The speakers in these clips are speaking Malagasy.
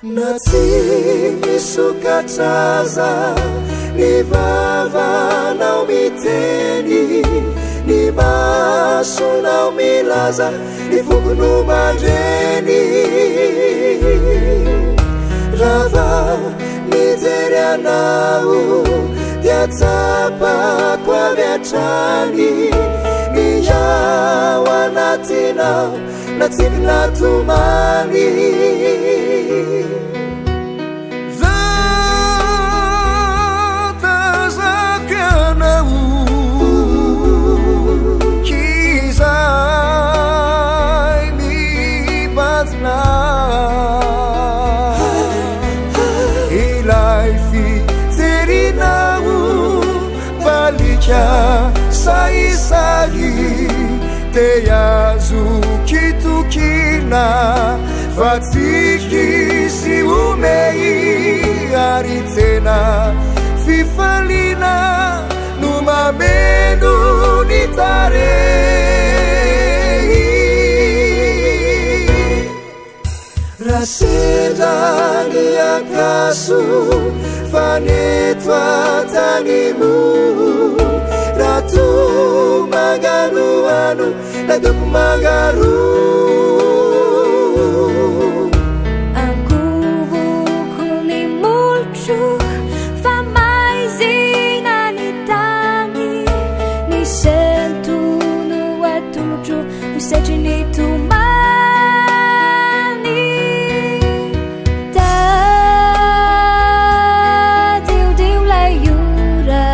Natsimisukataza nivava naumiteni nimaso naumilaza nifukunumandreni rava nijerianau diatsapa kwaviatrani niyawa natinau natsinatumani Sai te azukitukina fatiki si umei aritena fifalina numamenu nitarei rasedani akasu fanetwa tanimu ratu magaruanu laduk magaru aku bukuni mulchu famaizinga nitangi ni sentu no atuju usejini tumani ta diu la yura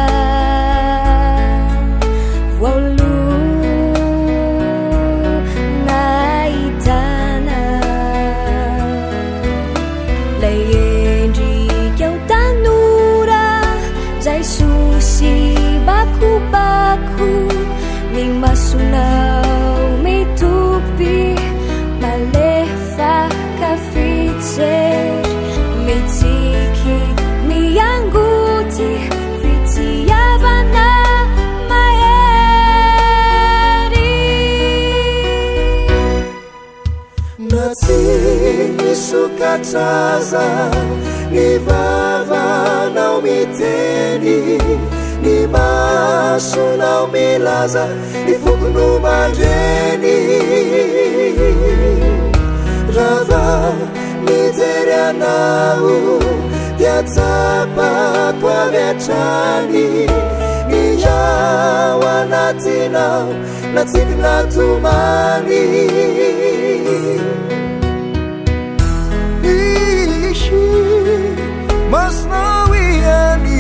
baku ni masunau mitupi malefa kafite mitiki miyanguti fiti yavana maeri natsimisukataza nivava naumiteni nimaso naumilaza nifukunumandreni rava nijerianau diatsapa kwaviatrani niyawa natinau natsinatumani ishi masnawiani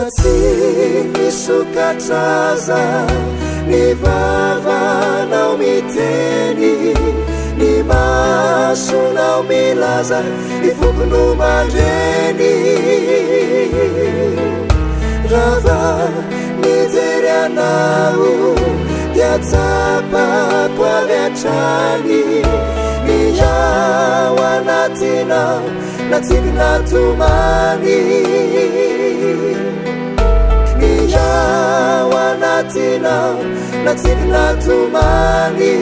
natsimisukataza nivava naumiteni nimaso naumilaza nifukunumandreni rava nijerianau diatsapa kwaviatrani niyawa natinau natsinatumani niyawa natinau natsinatumani